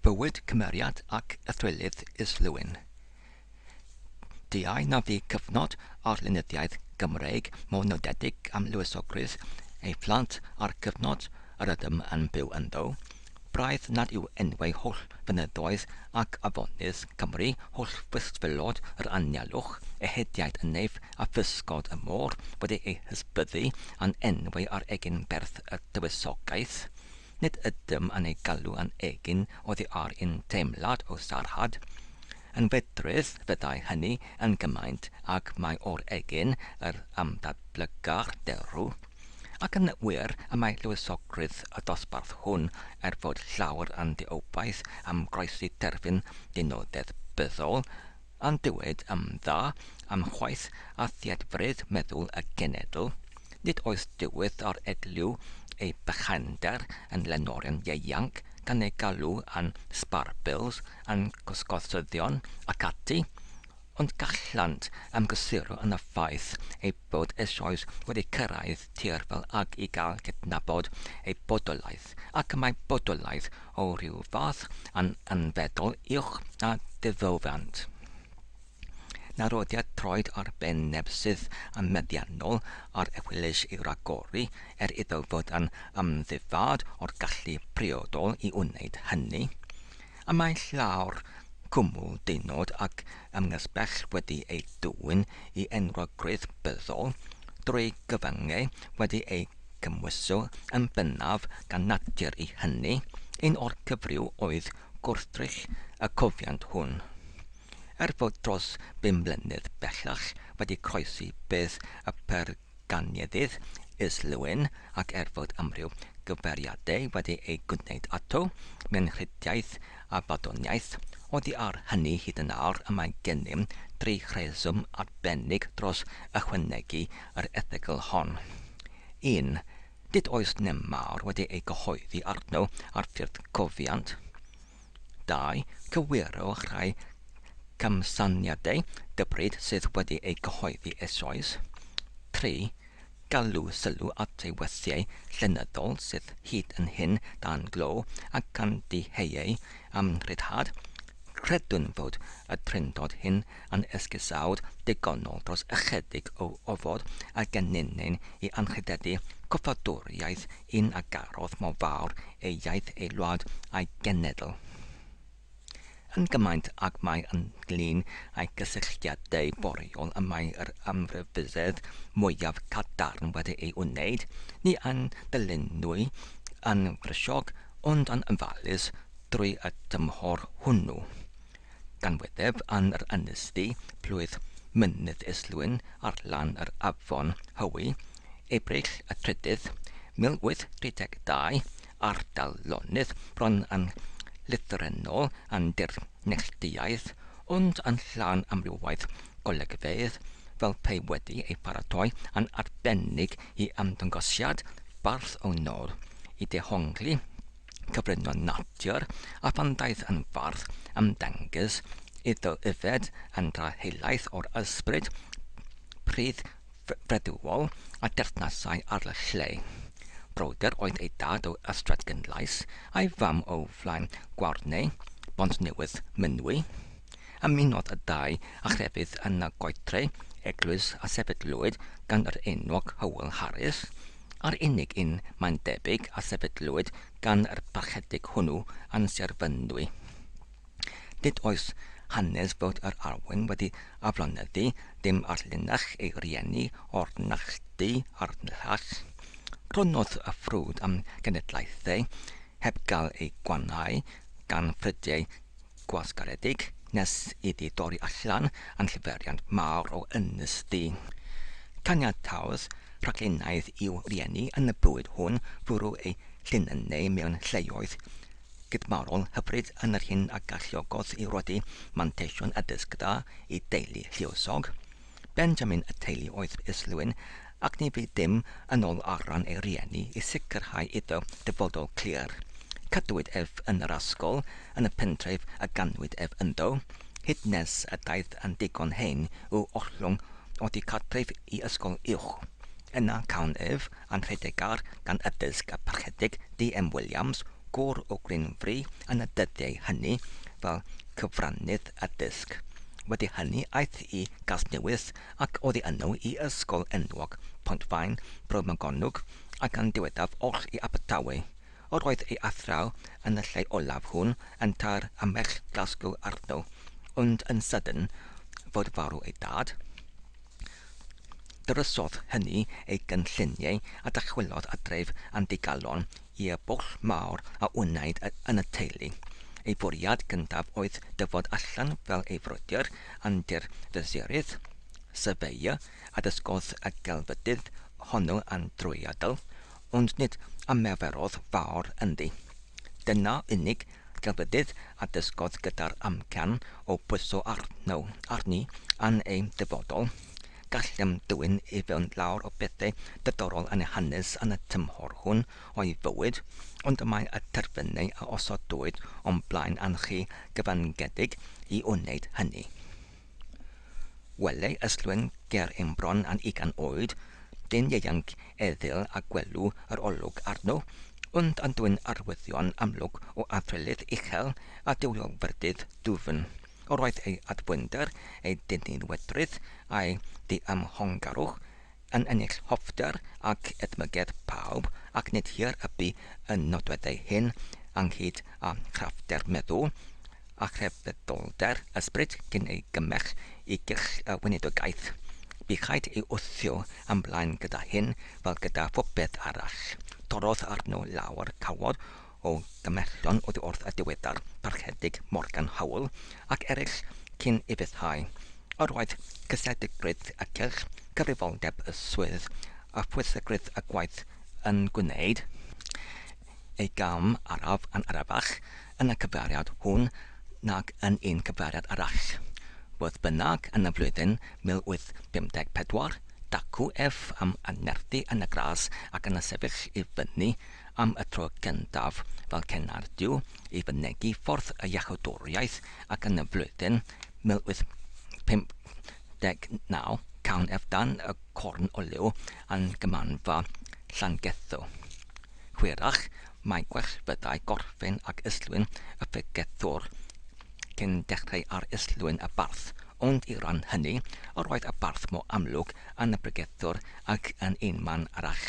bywyd, cymeriad ac athrylith islwyn. Diau na fu cyfnod ar lenyddiaeth Cymraeg mor nodedig am lywosogrwydd ei phlant ar gyfnod yr ydym yn byw ynddo. Braidd nad yw enwau holl fynyddoedd ac afonydd Cymru holl fysfylod yr anialwch, ehediad y nef a physgod y môr wedi ei hysbyddu a'n enwau ar egin berth y dywysogaeth. Nid ydym yn ei galw yn egin oddi ar un teimlad o sarhad. Yn fedrydd fyddai hynny yn gymaint ac mae o'r egin yr amddatblygar derw. Ac yn wir y mae lywosogrwydd y dosbarth hwn fod llawer yn diobaith am groesi terfyn dynodedd byddol, yn dywed am dda am chwaith a thiadfrydd meddwl y genedl. Nid oes diwedd ar edliw ei bychander yn lenorion ieuanc gan ei galw yn sbarbils, yn gosgosyddion ac ati, ond gallant ymgysuro yn y ffaith ei bod eisoes wedi cyrraedd tir fel ag i gael cydnabod ei bodolaeth, ac mae bodolaeth o ryw fath yn anfedol uwch a ddiddofant. Narodiad troed ar ben nebsydd a meddiannol ar ewyllis i'w ragori iddo fod yn ymddifad o'r gallu priodol i wneud hynny. A mae llawr cwmwl dynod ac ymgysbell wedi ei dwyn i enwogrydd byddol drwy gyfyngau wedi ei cymwyso yn bennaf gan natur i hynny. Un o'r cyfryw oedd gwrthrych y cofiant hwn. Fod dros 5 mlynedd bellach wedi croesi beth y perganiadydd islwyn ac fod amryw gyferiadau wedi ei gwneud ato mewn rhydiaeth a badoniaeth, oddi ar hynny hyd yn awr y mae gennym 3 rheswm arbennig dros ychwanegu yr ethegl hon. 1. Nid oes nem mawr wedi ei gyhoeddi arno ar ffyrdd cofiant. 2. Cywiro rhai cymsaniadau dybryd sydd wedi ei gyhoeddi eisoes. 3. Galw sylw at ei wethiau llenyddol sydd hyd yn hyn dan glo ac gan diheuau am rhyddhad. Credwn fod y trindod hyn yn esgusawd digonol dros ychydig o ofod a geninen i anrhydeddu coffadwriaeth un agarodd mor fawr ei iaith ei wlad a'i genedl. Yn gymaint ac mae ynglyn â'i gysylltiadau boreol y mae yr ymrifysedd mwyaf cadarn wedi ei wneud, ni yn dilynwy yn frisiog ond yn ymfalus drwy y dymhor hwnnw. Ganwyddef yn yr ynysdi plwydd mynydd islwyn ar lan yr afon Hywi, Ebrill y 3, 1832, ardal lonydd bron yn lythrennol yn dirnelldiaeth, ond yn llawn amrywaith golegfeydd fel pe wedi ei paratoi yn arbennig i ymddangosiad barth o nod i dehongli cyfrynon natur a pan daeth yn farth ymddangos iddo yfed yn drahelaeth o'r ysbryd, prydd fredwol a derthnasau ar y lle. Broder oedd ei dad o Ystrad Gynlais, a'i fam o flaen Gwarnau, Bont Newydd Mynwy. Ymunodd y 2 a chrefydd yn y goetrau, eglwys a sefydlwyd gan yr enwog Hywel Harris, a'r unig un mae'n debyg a sefydlwyd gan yr barchedig hwnnw yn Sir Fynwy. Nid oes hanes fod yr arwyn wedi aflonyddu dim arlunach ei rieni o'r nachdi a'r llall. Rhonnodd y ffrwd am genedlaethau heb gael ei gwanhau gan ffrydiau gwasgaredig nes iddi dorri allan yn llyferiant mawr o ynysdi. Caniatawdd rhaglenaidd i'w rieni yn y bywyd hwn fwrw ei llunynau mewn lleoedd gydmarol hyfryd yn yr hyn a galliogodd i rodi manteision addysg da i deulu lluosog. Benjamin y teulu oedd islwyn ac ni fydd dim yn ôl arran ei rieni i sicrhau iddo dyfodol clir. Cadwyd yn yr ysgol yn y pentref a ganwyd ynddo, hyd nes y daeth yn digon hen o ollwng oddi cartref i ysgol uwch. Yna cawn yn rhedegar gan addysg a parchedig D.M. Williams, gŵr o Greenfree yn y dyddiau hynny fel cyfrannydd addysg. Wedi hynny aeth I Gasnewydd ac oddi yno I ysgol enwog Pontfaen Bro-Magonwg ac yn diweddaf oll I Abertawe. Roedd ei athraw yn y lle olaf hwn yn tar ymell Glasgow arno, ond yn sydyn fod farw ei dad. Dyrysodd hynny ei gynlluniau a dychwelodd adref yn digalon I bwll mawr a wneud yn y teulu. Ei bwriad gyntaf oedd dyfod allan fel ei frwydr yn dirdysirydd, sefeia a dysgodd y gelfydydd honno yn drwyadl, ond nid ymaferodd fawr ynddi. Dyna unig gelfydydd a dysgodd gyda'r amcan o bwyso arni yn ei dyfodol. Gallem dwyn I fewn lawr o bethau diddorol yn y hanes yn y tymhor hwn o'i fywyd, ond mae y terfynau a osodwyd o'n blaen yn chi gyfangedig I wneud hynny. Welai ysglwyn ger ein bron yn 20 oed, dyn ieuanc eddyl a gwelw yr olwg arno, ond yn dwyn arwyddion amlwg o athrylith uchel a diwylfyrdydd dwfn. Roedd ei adwynder, ei dynnuwydrydd a'i diamhongarwch yn ennill hoffter ac edmygedd pawb ac nid hir ybu yn nodweddau hyn ynghyd â chrafter meddwl a chrefydolder ysbryd cyn ei gymell I gylch y weinidogaeth. Buchaid ei wthio ymlaen gyda hyn fel gyda phopeth arall. Torodd arno lawr cawod o gymellon oddi wrth y diweddar parchedig Morgan Howell ac eraill cyn I fyddhau. Roedd cyseddigrwydd y cylch, cyfrifoldeb y swydd a phwysigrwydd y gwaith yn gwneud ei gam araf yn arafach yn y cyfeiriad hwn nag yn un cyfeiriad arall. Fodd bynnag yn y flwyddyn 1854, dacw am anerthu yn y gras ac yn y sefyll I fyny am y tro gyntaf fel cenardiw I fynegu ffordd y iachawdwriaeth ac yn y flwyddyn 1859 cawn dan y corn olew yn gymanfa Llangetho. Hwyrach, mae gwell byddai gorffen ac islwyn y ffegethwr cyn dechrau ar islwyn y barth, ond I ran hynny, roedd y barth mor amlwg yn y bregethwr ac yn un man arall.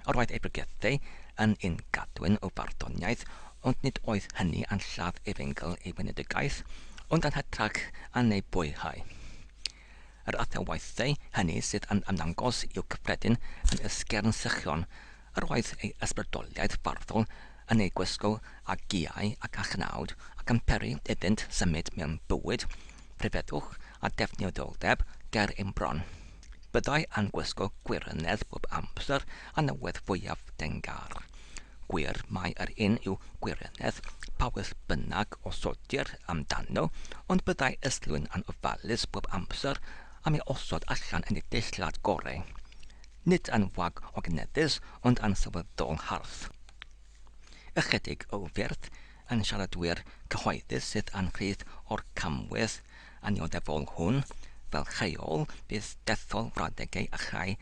Roedd ei bregethau yn un gadwyn o farddoniaeth, ond nid oedd hynny yn lladd efengel ei weinidogaeth, ond yn hytrach yn ei bwyhau. Yr athawaethau hynny sydd yn ymddangos i'w cyffredin yn ysgern sychion, roedd ei ysbrydoliaeth farddol yn ei gwisgo a giau ac a chnawd ac yn peri iddynt symud mewn bywyd, prifeddwch a defnyddoldeb ger ein bron. Byddai yn gwisgo gwirionedd bob amser a newedd fwyaf dengar. Gwir mae yr un yw gwirionedd pawys bynnag o sodir amdano, ond byddai islwyn yn ofalus bob amser am ei osod allan yn ei dillad gorau. Nid yn wag o gyneddus, ond yn sylweddol harth. Ychydig o fyrdd yn siaradwyr cyhoeddus sydd yn rhydd o'r camwydd anioddefol hwn, fel cheol bydd dethol fradegau a chai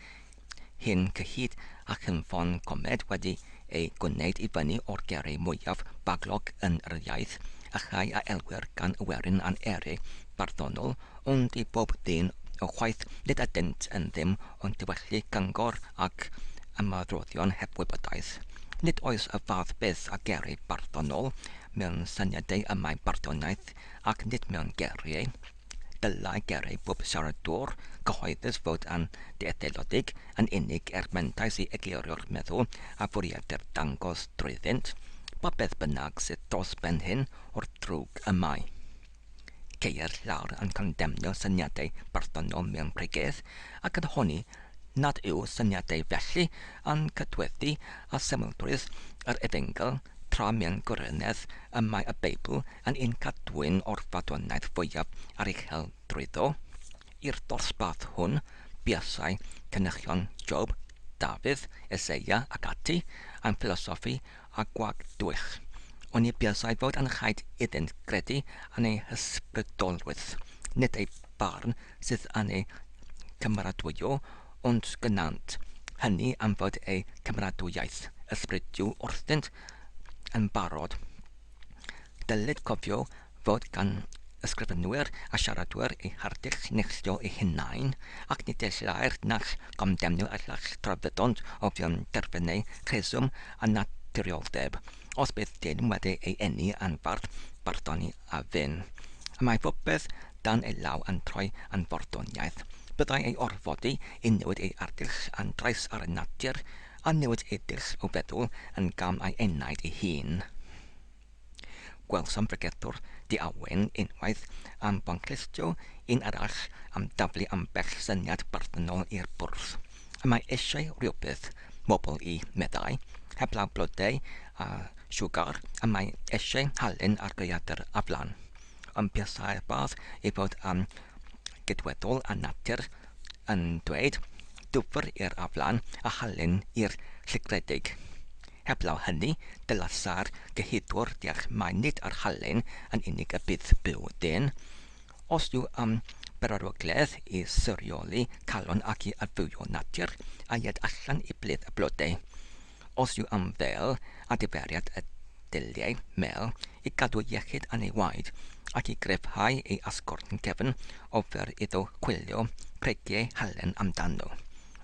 hyn cyhyd a chynffon comed wedi ei gwneud I fyny o'r gerau mwyaf baglog yn yr iaith a chai a elwyr gan ywerin yn eri barddonol, ond I bob dyn o chwaith nid ydynt yn ddim ond diwellu gyngor ac ymadroddion heb wybodaeth. Nid oes y fath byth a gerau barddonol mewn syniadau ymau barddoniaeth ac nid mewn geriau. Dylai gerau bob siaradwr cyhoeddus fod yn dietheledig yn unig mentais I eglurio'r meddwl a bwriadur dangos drwyddynt, pa beth bynnag sydd dros ben hyn o'r drwg ymau. Ceir llawr yn condemnio syniadau barddonol mewn pregeth ac yn honni nad yw syniadau felly yn cydweddu a symldrwydd yr efengel tra mewn gwirionedd ymau y Beibl yn un cadwyn o'r fadwanaeth fwyaf ar uchel drwyddo. I'r dosbarth hwn, buasau cynrychion Job, Dafydd, Eseia ac ati yn ffilosoffi a gwagdwych. Ond I buasau fod yn rhaid iddynt gredu yn ei hysbrydolrwydd, nid ei barn sydd yn ei cymeradwyo, ond gynnant hynny am fod ei cymeradwyaeth ysbrydiw wrthynt yn barod. Dylid cofio fod gan ysgrifenwyr a siaradwyr eu hardull neillio eu hunain ac nid ellai'r nach gomdemnio allach trafodont o fewn derfynau rheswm a naturioldeb os bydd dyn wedi ei eni yn barddoni a fyn. Mae popeth dan ei law yn troi yn fordoniaeth. Byddai ei orfodi i newid ei ardull yn drais ar y natur a newid ei dull o feddwl yn gam ei enaid ei hun. Gwelsom bregethwr di awen unwaith am bonclistio un arall am daflu am bell syniad barddonol i'r bwrdd. Mae eisiau rhywbeth mobl i meddai, heblaw blodau a siwgar, a mae eisiau halen ar greadur aflan. Buasau'r badd i fod am gydweddol a natur yn dweud dwfr i'r aflan a halen i'r llygredig. Heblaw hynny, dylasa'r gyhudwr deall mai nid ar halen yn unig y bydd byw dyn. Os yw am berarwogledd i syrioli calon ac i adfywio natur a ied allan i bledd y blodau. Os yw am fel a diferiad y diliau mel i gadw iechyd yn ei waed ac i grefhau ei asgwrn gefn ofer iddo chwilio pregiau halen amdano.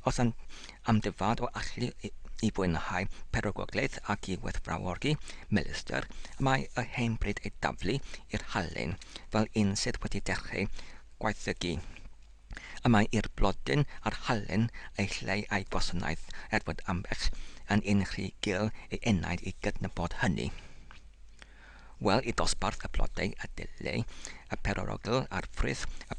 Os am dyfad o allu i fwynhau perygwglaeth ac i weddfraworgi melister, mae y henbryd ei daflu i'r halen fel un sydd wedi dechrau gwaethygu. Y mae i'r blodyn a'r halen ei lleu ei gwasanaeth fod ambell yn unrhyw gil ei enaid i gydnabod hynny. Wel, i dosbarth y blodau a dylai, y perorogl a'r ffrydd y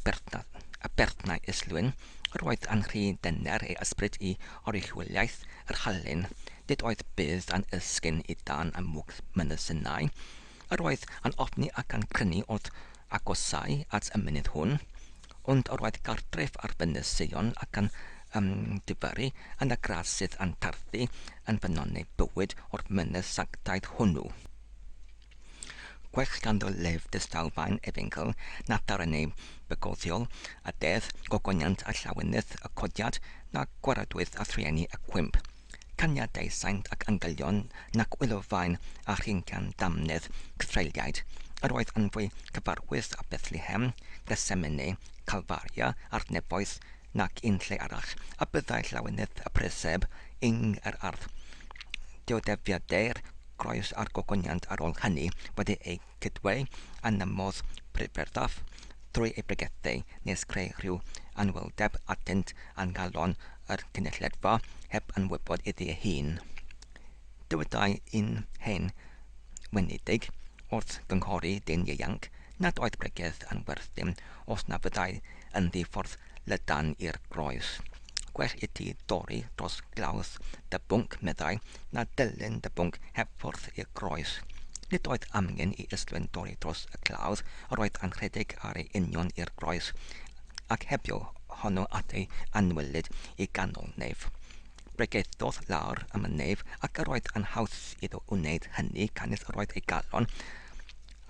berthnau islwyn, roedd yn rhy dyner ei ysbryd i oruchwyliaeth yr halen, nid oedd bydd yn ysgyn i dan y mwg mynysynnau, roedd yn ofni ac yn crynu oedd agosau at y mynydd hwn, ond roedd gartref ar fynysion ac yn dyfyru yn y gras sydd yn tarthu yn fynonau bywyd o'r mynydd sanctaidd hwnnw. Gwell ganddo lef dystawfaen efengl na darynau bygothiol a dedd gogoniant a llawenydd y codiad na gwaradwydd a thrieni y cwymp. Caniadau saint ac angylion nac wylofaen a rhincan damnedd cythreiliaid. Yr oedd yn fwy cyfarwydd a Bethlehem, Gethsemane, Calfaria a'r nefoedd nac un lle arall, a byddai llawenydd y preseb yng yr ardd. Diodefiadau'r groes a'r gogoniant ar ôl hynny wedi ei cydweu yn y modd briferdaf drwy ei bregethau nes creu rhyw anwyldeb atynt yn galon yr cynulledfa heb yn wybod iddi ei hun. Dywedai un hen wenedig wrth gynghori dyn ieuanc nad oedd bregeth yn werth dim os na fyddai yn ddiffordd lydan i'r groes. Gwell i ti dorri dros glawdd dy bwnc meddai na dilyn dy bwnc heb ffordd i'r groes. Nid oedd amgen i islwyn dorri dros y glawdd, roedd yn rhedeg ar ei union i'r groes ac hebio honno at ei anwylid i ganol nef. Bregethodd lawr am y nef ac yr oedd yn hawdd iddo wneud hynny canis yr oedd ei galon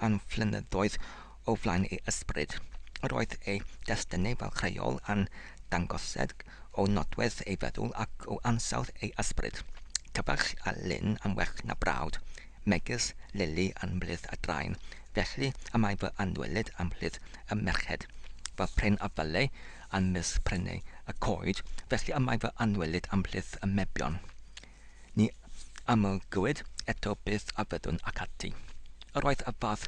yn flynyddoedd o flaen ei ysbryd. Yr oedd ei destunau fel creol yn dangosed o nodwedd ei feddwl ac o ansawdd ei ysbryd. Cyfach a lyn am well na brawd, megis lili yn blydd y draen, felly y mae fy anwylid am blydd y merched, fel pren a fylau yn misprennau y coed, felly y mae fy anwylid am blydd y mebion. Ni amygwyd eto bydd a fyddwn ac ati. Yr oedd y fath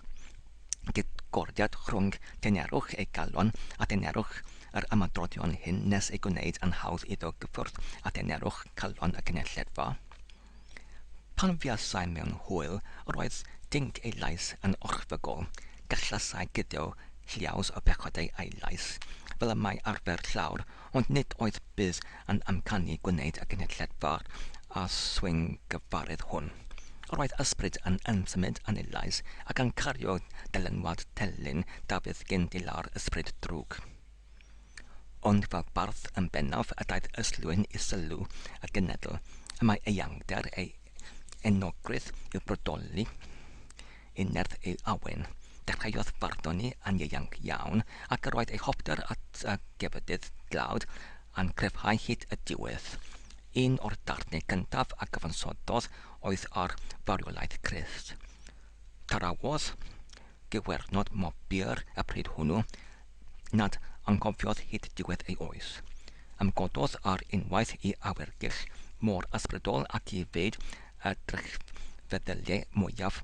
gydgordiad rhwng tenerwch ei galon a tenerwch yr ymadroddion hyn nes ei gwneud yn hawdd iddo gyffwrdd a tenerwch calon y cynulledfa. Pan fuasai mewn hwyl, roedd dinc ei lais yn orfygol, gallasai gydio lliaws o pechodau ei lais, fel y mae arfer llawr, ond nid oedd bydd yn amcanu gwneud y cynulledfa a swing gyfarydd hwn. Roedd ysbryd yn ymsymud yn ei lais ac yn cario dylanwad telyn dafydd gyn dilawr ysbryd drwg. Ond fel bardd yn bennaf y daeth yslwyn i sylw y genedl, y mae eangder ei enogrydd i'w brodoli, unerth ei awen, dechreuodd barddoni yn ieuanc iawn ac yr oedd ei hopter at y gefydydd glawd yn crefhau hyd y diwedd. Un o'r darnau gyntaf a gyfansododd oedd ar farwolaeth Crist. Tarawodd Gewernod Mobyr y pryd hwnnw nad angofiodd hyd diwedd ei oes. Ymgododd ar unwaith I awyrgych mor ysbrydol ac I fyd y drychfeddyliau mwyaf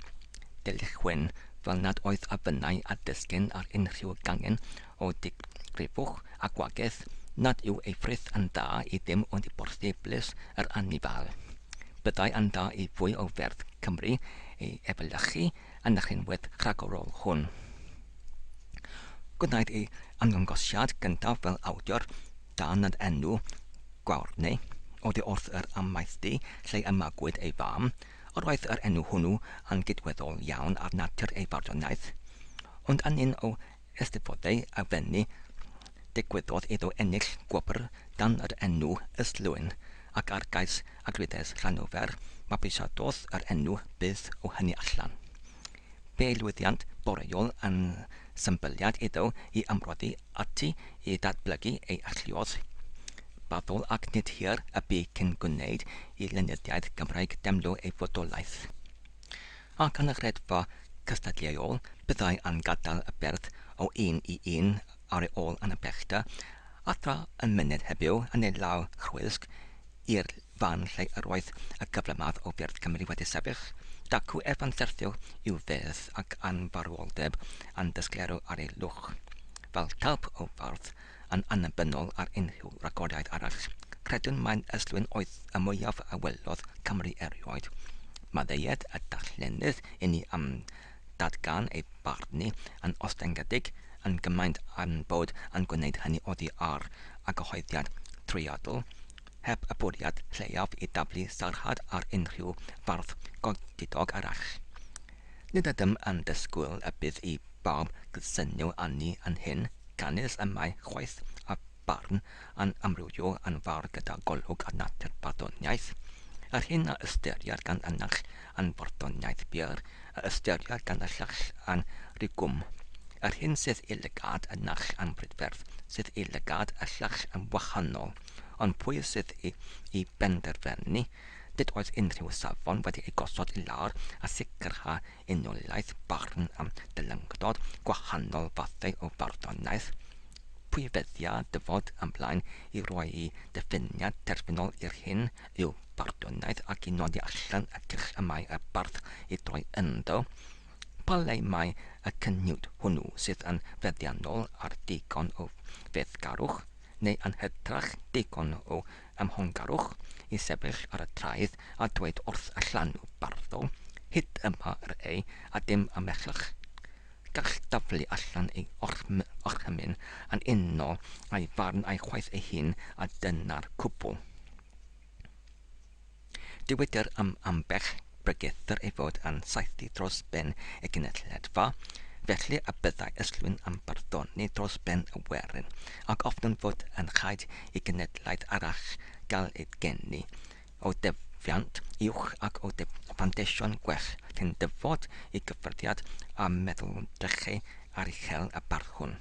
delychwyn fel nad oedd a fynnau a dysgyn ar unrhyw gangen o digrifwch a gwageth nad yw ei ffrith yn dda I ddim ond I bortheblis yr anifal. Byddai yn dda I fwy o ferdd Cymru ei efelychu yn y rhinwedd rhagorol hwn. Gwnaed ei ymddangosiad gyntaf fel awdur dan yr enw Gwarnau oddi wrth yr amaethdy lle ymagwyd ei fam, yr oedd yr enw hwnnw yn gydweddol iawn ar natur ei farddoniaeth, ond yn un o ystafodau a fenni digwyddodd iddo ennill gwobr dan yr enw Yslwyn ac ar gais agryddes Llanofer mabwysiadodd yr enw bydd o hynny allan. Fe lwyddiant boreol yn symbyliad iddo I ymroddi ati I datblygu ei alluodd baddol ac nid hir y bu cyn gwneud I lenyddiaeth Cymraeg demlo ei fodolaeth. Ac yn y rhedfa cystadleuol byddai yn gadael y berth o un I un ar ei ôl yn y bellta, a thra yn munud heddiw yn ei law chwysg i'r fan lle yr oedd y gyflymaf o ferth Cymru wedi sefyll, dacw efo'n serthio i'w fedd ac anfarwoldeb yn dysglerw ar ei lwch, fel talp o fardd yn annibynnol ar unrhyw ragoriaeth arall. Credwn mae'n Yslwyn oedd y mwyaf a welodd Cymru erioed. Maddeued y darllenydd I ni am dadgan ei barnu yn ostengedig yn gymaint am bod yn gwneud hynny oddi ar a gyhoeddiad triadol, heb y bwriad lleiaf I daflu sarhad ar unrhyw fardd godidog arall. Nid ydym yn dysgwyl y bydd I bawb gysynio anni yn hyn, canis y mae chwaith a barn yn amrywio yn fawr gyda golwg a natur barddoniaeth. Yr hyn a ystyried gan ynach yn barddoniaeth byr, y ystyried gan y llall yn rigwm. Yr hyn sydd I lygad ynach yn brydferth, sydd I lygad y llall yn wahanol, ond pwy sydd I benderfynu, dyd oedd unrhyw safon wedi ei gosod I lawr a sicrha unoliaeth barn am dylyngdod gwahanol fathau o barddoniaeth. Pwy feddia dyfod ymlaen I roi I diffiniad terfynol i'r hyn yw barddoniaeth ac I nodi allan y cyrch y mae y bardd I droi ynddo. Palai mae y cyniwd hwnnw sydd yn feddiannol ar digon o feddgarwch, neu yn hytrach digon o ymhongarwch I sefyll ar y traeth a dweud wrth y llanw barddol, hyd yma yr ei a dim ymellach. Gall daflu allan ei orchymyn yn unol a'i farn a'i chwaith ei hun a dyna'r cwbl. Dywedir ambell bregethwr ei fod yn saethu dros ben y genedledfa, felly y byddai Yslwyn yn barddoni dros ben y werin, ac often fod yn chaid I genedlaeth arall gael ei geni, o defiant uwch ac o fandesion gwell, cyn dyfod I gyffyrddiad a meddwl drychu ar uchel y barchwn.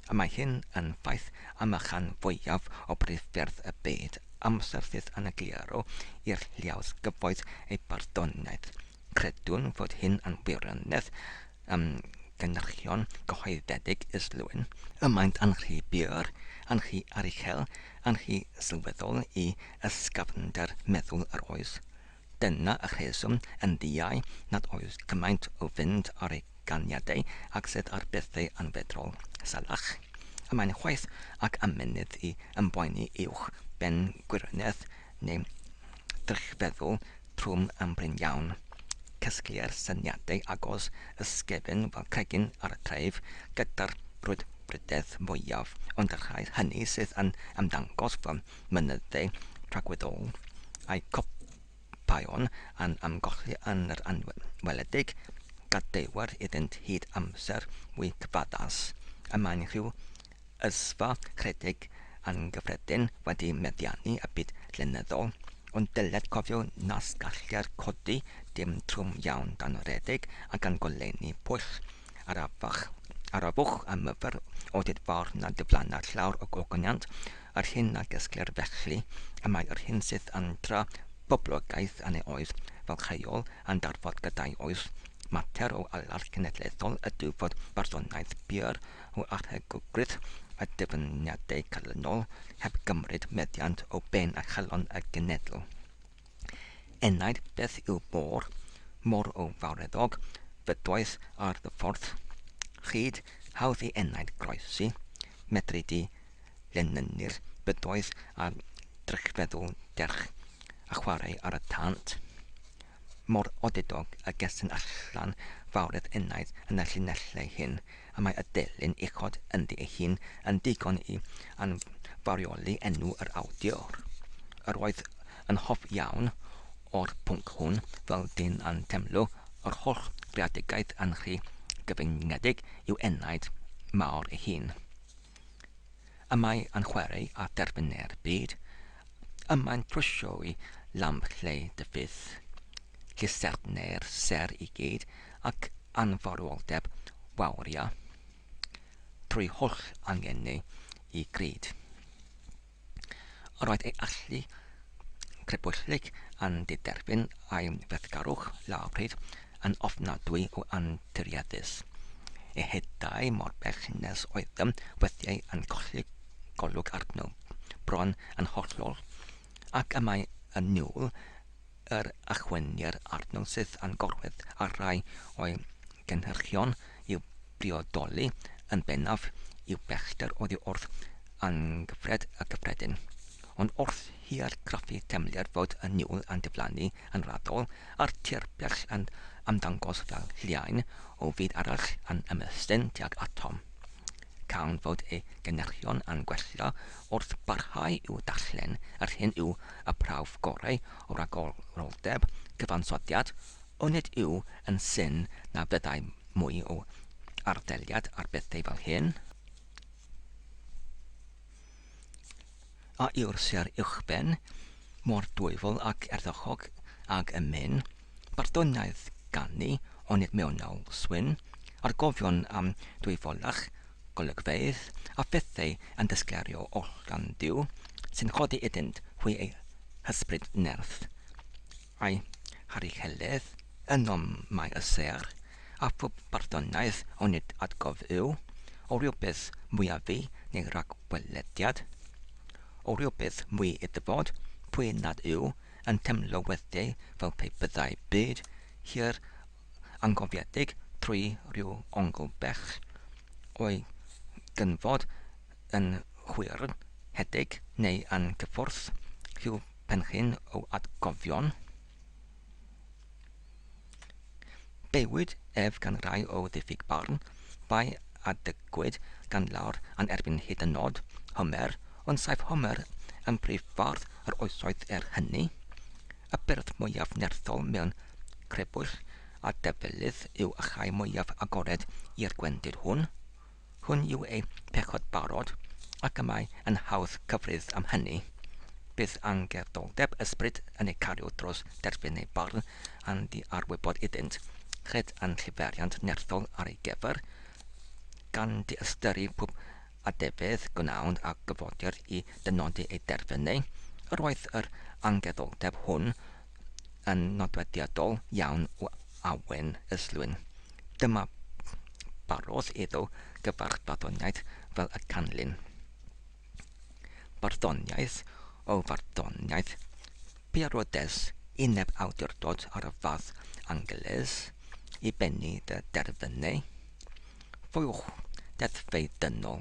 A mae hyn yn ffaith am y chan fwyaf o brifferth y byd, amser sydd yn y gliro i'r lliaws gyfoeth ei barddoniaeth. Credwn fod hyn yn wirionedd gynrychion gyhoeddedig Yslwyn, y maent yn rhy byr, yn rhy aruchel, yn rhy sylweddol I ysgafnder meddwl yr oes. Dyna y rheswm yn ddiau nad oes cymaint o fynd ar ei ganiadau ac sydd ar bethau anfedrol salach. Y mae'n chwaith ac ymunydd I ymboeni uwch ben gwirionedd neu drychfeddwl trwm ymbryn iawn. Cysgliau'r syniadau agos ysgefn fel cregyn ar y tref gyda'r brwydfrydedd mwyaf, ond yr rhai hynny sydd yn ymddangos fel mynyddau rhagweddol a'i copaion yn ymgolli yn yr anweledig gadewar iddynt hyd amser mwy cyfaddas. Y mae'n rhyw ysfa rhedeg yn gyffredin wedi meddiannu y byd lenyddol, ond dyled cofio nas gallai'r codi dim trwm iawn dan redig ac yn goleni pwyll arafwch a myfyr o dydfawr na dyflanna'r llawr o gogoniant, ar hyn a gysglir felly y mae yr hyn sydd yn tra boblogaeth yn ei oes fel cheol yn darfod gyda'i oes mater o alal cenedlaethol ydyw fod barddoniaeth byr o archegogrwydd a dyfyniadau calynol heb gymryd meddiant o ben a chalon y genedl. Enaid beth yw môr o fawreddog, fydwaith ar ddyffordd, chyd hawdd i enaid groesi, medru di lenynnu'r bydwaith a drychfeddwl derch a chwarae ar y tant. Mor odidog y gesyn allan fawredd enaid yn y llinellau hyn, a mae y delyn uchod ynddi ei hun yn digon i anfarioli enw yr awdur. Yr oedd yn hoff iawn o'r pwnc hwn fel dyn yn temlw o'r holl greadigaeth yn rhy gyfyngedig yw enaid mawr ei hun. Y mae yn chwarae a derfynau'r byd, y mae'n trwsio i lamp lle dyfydd, llusernau'r ser i gyd ac anfarwoldeb wawria trwy holl angenni i gryd. Yr oedd ei allu crybwllig yn diderbyn a'i feddgarwch lawrhyd yn ofnadwy o anturiaddus. Ei hedau mor bell nes oeddym wethiau yn colli golwg arno bron yn hollol, ac y mae yn niwl yr achwynir arno sydd yn gorwedd ar rai o'i gynhyrchion i'w briodoli yn bennaf i'w bellter oddi wrth angyfred y gyffredin. Ond wrth hi'r craffu temliad fod y niwl yn diflannu yn raddol a'r tirpell yn amdangos fel lliain o fyd arall yn ymestyn tuag atom. Cawn fod ei gynhyrchion yn gwella wrth barhau i'w dallen yr hyn yw y prawf gorau o ragoroldeb cyfansoddiad, ond nid yw yn syn na fyddai mwy o ardeliad ar bethau fel hyn. A yw'r ser uwchben, mor dwyfol ac erddochog ag ymyn, barddoniaeth ganni, ond nid mewnol swyn, argofion am dwyfolach, golygfeydd a phethau yn dysglerio ollan diw sy'n chodi iddynt hwy ei hysbryd nerth. A'i haricheledd ynom mae y ser a phob barddoniaeth ond nid adgof yw o rhywbeth mwyaf neu ragwelediad, o rhywbeth mwy iddyfod pwy nad yw yn temlo weithiau fel pe byddai byd hir angofiedig trwy rhyw ongl bell o'i gynfod yn chwyrn, hedig neu yn cyffwrdd rhyw penchyn o atgofion. Bywyd ef gan rai o ddiffyg barn, bai a dygwyd gan lawr yn erbyn hyd yn nod, Homer, ond saif Homer yn prif fardd yr oesoedd hynny. Y byrdd mwyaf nerthol mewn crebwll a defelydd yw achau mwyaf agored i'r gwendid hwn. Hwn yw ei pechod barod, ac y mae yn hawdd cyfrydd am hynny. Bydd angerdoldeb ysbryd yn ei cario dros derbyn ei barn yn di arwybod iddynt, chyd yn lliferiant nerthol ar ei gefr, gan di ystyru pwb adefydd gwnawnd a gyfodir i dynodi ei derfynau, yr oedd yr angerdoldeb hwn yn nodweddiadol iawn o awen yslwyn. Dyma barodd iddo gyfarch barddoniaeth fel y canlyn. Barddoniaeth o farddoniaeth pierodes uneb awdurdod ar y fath Angeles i bennu dy derfynau. Fwywch deddfeidynol,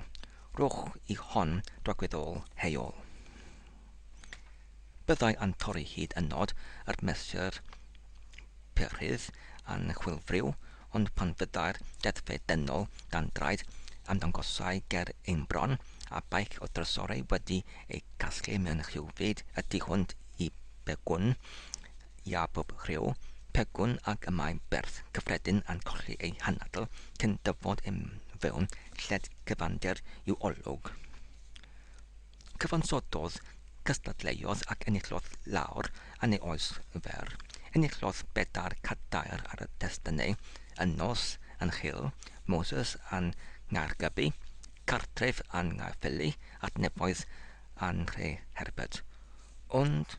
rwch i hon drogwyddol heol. Byddai yn torri hyd yn nod yr mesur perydd yn chwilfryw, ond pan fyddai'r deddfeidynol dan draed ymddangosau ger ein bron a baic o drysorau wedi ei casglu mewn rhywfyd y dihwnt i begwn ia bob rhyw, pegwn ac y mae berth cyffredin yn colli ei hanadl cyn dyfod yn fewn lled cyfandir i'w olwg. Cyfansododd, cystadleuodd ac enillodd lawr yn ei oes fer. Enillodd bedar cadair ar y testunau, Ynos yn Chyl, Moses yn Nghaergybi, Cartref yn Nghaerffili, adnefoedd an rhai herbert, ond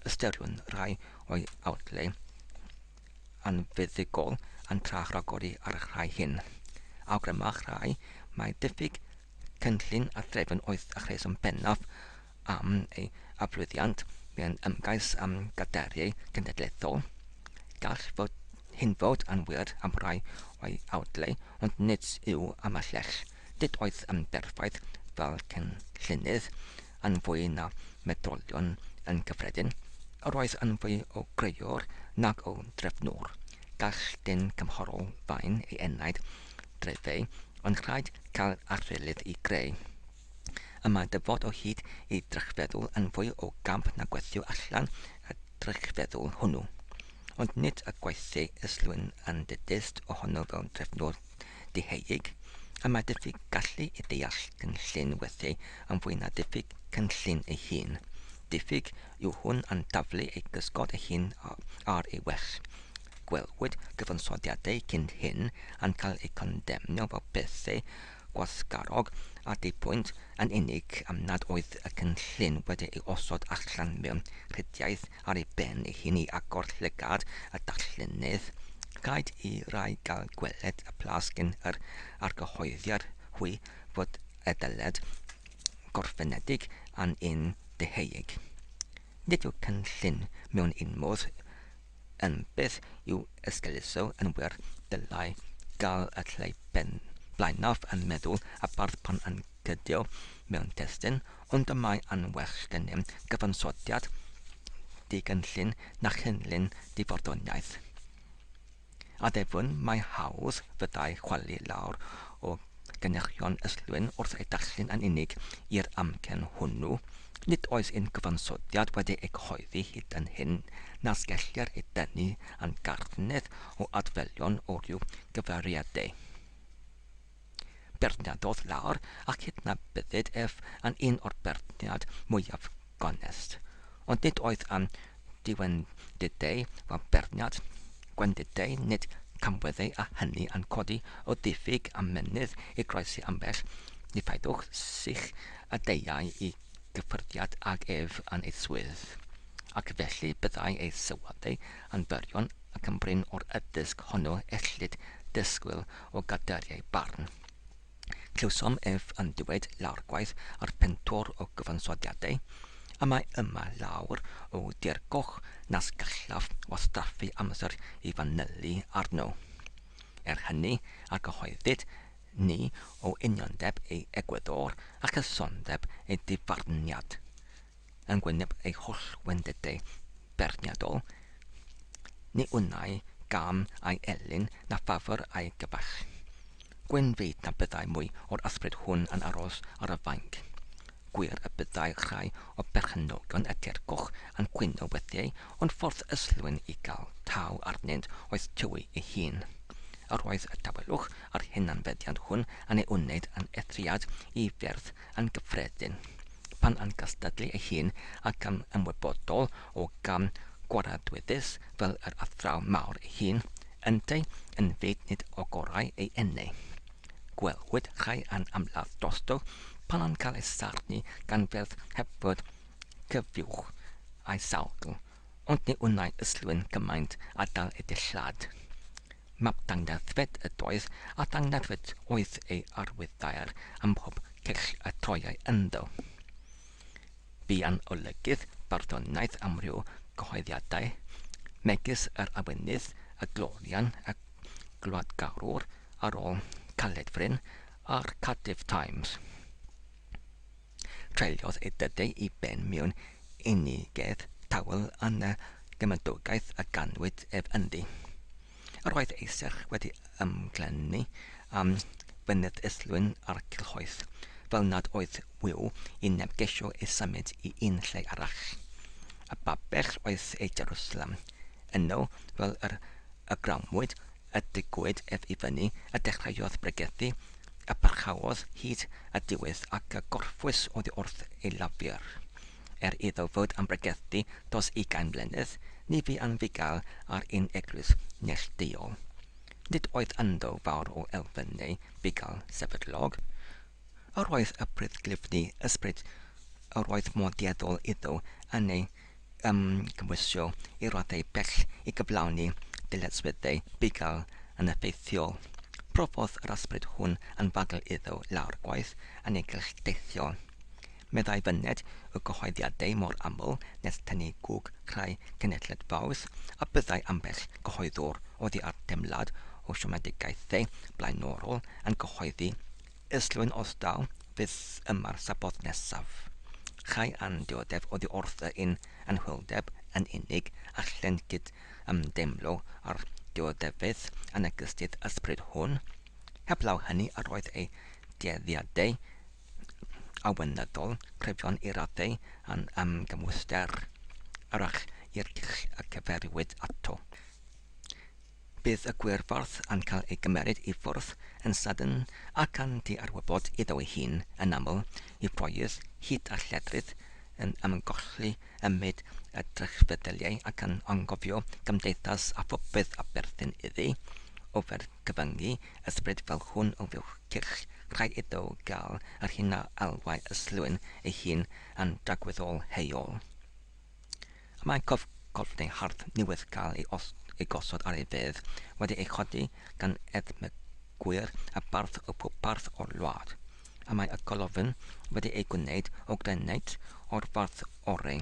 ystyriwn rhai o'i awtle yn fuddugol yn trachragori ar rhai hyn. Awgrymach rhai mae diffyg cynllun a threfn oedd y rheswm bennaf am ei aflwyddiant mewn ymgais am gaderiau cenedlaethol. Gall fod hyn fod yn wir am rai o'i awdle, ond nid yw am y llell. Nid oedd berffaith fel cynllunydd yn fwy na medrolion yn gyffredin. Yr oedd yn fwy o greiwr nag o drefnwr. Gall dyn cymhorol fain ei enaid drefau, ond rhaid cael athrylith i greu. Yma dyfod o hyd i drychfeddwl yn fwy o gamp na gweithio allan y drychfeddwl hwnnw. Ond nid y gweithiau ysglwyn yn dydyst ohono fel drefnwr diheuig. Yma diffyg gallu i deall cynllun weithiau yn fwy na diffyg cynllun ei hun. Diffyg yw hwn yn daflu ei gysgod ei hun ar ei well. Gwelwyd gyfansoddiadau cyn hyn yn cael eu condemnio fel bethau gwasgarog at ei pwynt yn unig am nad oedd y cynllun wedi ei osod allan mewn rhyddiaeth ar ei ben ei hun i agor llygad y darllenydd. Rhaid i rai gael gweled y plas gen yr argyhoeddiad hwy fod y dyled gorffenedig yn un deheuig. Nid yw cynllun mewn un modd yn beth yw esgeluso yn wir dylai gael y lle blaenaf yn meddwl a bardd pan yn gydio mewn testyn, ond y mae yn well gennym gyfansoddiad digynllun na chynllun diforddoniaeth. A defwn mae hawdd fyddai chwalu lawr o gynychion ysglwyn wrth ei darllen yn unig i'r amcen hwnnw. Nid oes un gyfansoddiad wedi ei cyhoeddi hyd yn hyn na sgellir ei dynnu yn garthnedd o adfelion o ryw gyfeiriadau. Berniadodd lawr ac hyd na byddid ef yn un o'r berniad mwyaf gonest. Ond nid oedd yn diwendidau fel berniad gwendidau, nid camweddau a hynny yn codi o diffyg amenydd i groesi ambell. Ni ffeidwch sich y deiau i gyffyrddiad ag ef yn ei swydd, ac felly byddai ei sylwadau yn byrion ac yn bryn o'r ydysg honno ellid dysgwyl o gaderiau barn. Clywsom ef yn dweud lawr gwaith ar pentor o gyfansoddiadau, a mae yma lawr o dirgoch nas gallaf wastraffu amser i fanylu arno. Hynny ar gyhoeddyd ni o uniondeb ei egwyddor ac ysondeb ei difarniad. Yn gwyneb ei holl wendidau berniadol, ni wnnau gam a'i elyn na ffafr a'i gyfall. Gwynfyd na byddai mwy o'r ysbryd hwn yn aros ar y fainc. Gwir y byddai rhai o berchenogion y dirgoch yn gwyno wethiau, ond ffordd ysglwyn i gael taw arnynt oedd tywi ei hun. Yr oedd y dawelwch ar hunanfeddiant hwn yn ei wneud yn eithriad i ferth yn gyffredin, pan yn gystadlu ei hun ac yn ymwybodol o gam gwaradwyddus fel yr athraw mawr ei hun, yntau yn fyd nid o gorau ei enau. Gwelwyd rhai yn amladd drosto pan yn cael ei sarni gan ferth heb fod cyfiwch a'i sawgl, ond ni wnnau ysglwyn gymaint a dal ei dillad. Map dangnaddfed y doedd a dangnaddfed oedd ei arwyddair am pob cyll y troiau ynddo. Bu yn olygydd barddoniaeth am ryw gyhoeddiadau, megis yr awynydd, y glorian, y glwadgarwr ar ôl Caledfryn a'r Cardiff Times. Treuliodd ei dydau i ben mewn unigedd tawel yn y gymedogaeth a ganwyd ef ynddi. Yr oedd eisach wedi ymglennu am fynydd ysglwyn ar cilhoeth, fel nad oedd wyw i nebgesio ei symud i un lle arall. Y babell oedd ei Jerusalem, yno fel y gramwyd y digwyd ef i fyny y dechreuodd bregethu, y parchawodd hyd y diwedd ac y gorffwys oddi wrth ei lafur. Iddo fod yn bregethu dos 20 mlynedd, ni fu yn fugail ar un eglwys neilltuol. Nid oedd ynddo fawr o elfennau bugail sefydlog. Yr oedd y breuddglifni ysbryd yr oedd modieddol iddo yn ei gymwisio i raddau bell i gyflawni dyletswyddau bugail yn effeithiol. Profodd yr ysbryd hwn yn fagl iddo lawr gwaith yn ei gylchdeithio. Meddai fyned y gyhoeddiadau mor aml nes tynnu gwg creu cenedlaeth fawr, a byddai ambell gyhoeddwr oddi ar demlad o siomedigaethau blaenorol yn gyhoeddi islwyn os daw fydd yma'r sabodd nesaf. Chai yn dioddef oddi wrth un anhwyldeb yn unig allan gyd ymdeimlo ar dioddefydd yn ygystydd ysbryd hwn. Heblaw hynny yr oedd ei dueddiadau awynyddol crefion i raddau yn gymwyster arach i'r gill y cyferwyd ato. Bydd y gwirfodd yn cael ei gymeryd i ffwrdd yn sydyn ac yn di-arwybod iddo ei hun yn aml i broydd hyd a lledrydd yn ymgolli ymwyd y drychfeddyliau ac yn angofio gymdeithas a phopeth a berthyn iddi, ofer cyfyngu ysbryd fel hwn o fywch cyrch rhaid iddo gael yr hyn a alwau yslwyn ei hun yn dagweddol heiol. Mae cofnau hardd newydd gael ei gosod ar ei fedd wedi ei chodi gan edmygwyr a bardd o pob bardd o'r wlad, a mae y golofn wedi ei gwneud o granit o'r bardd orau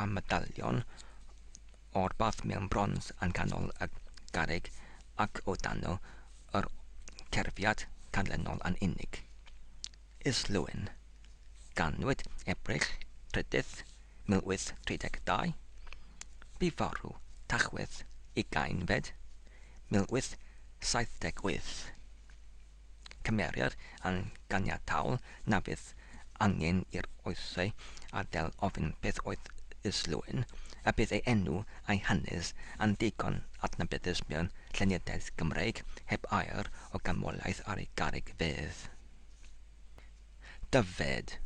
a medalion o'r bardd mewn brons yn ganol y garreg ac o dano yr cerfiad canlynol yn unig. Islwyn, ganwyd Ebrill 3 1832, bu farw Tachwedd 20 1878. Cymeriad yn ganiataol na fydd angen i'r oesau adael ofyn beth oedd islwyn, a bydd ei enw a'i hanes yn digon adnabyddus mewn llenyddiaeth Cymraeg heb air o gymwelaeth ar ei garreg fedd. Dyfed.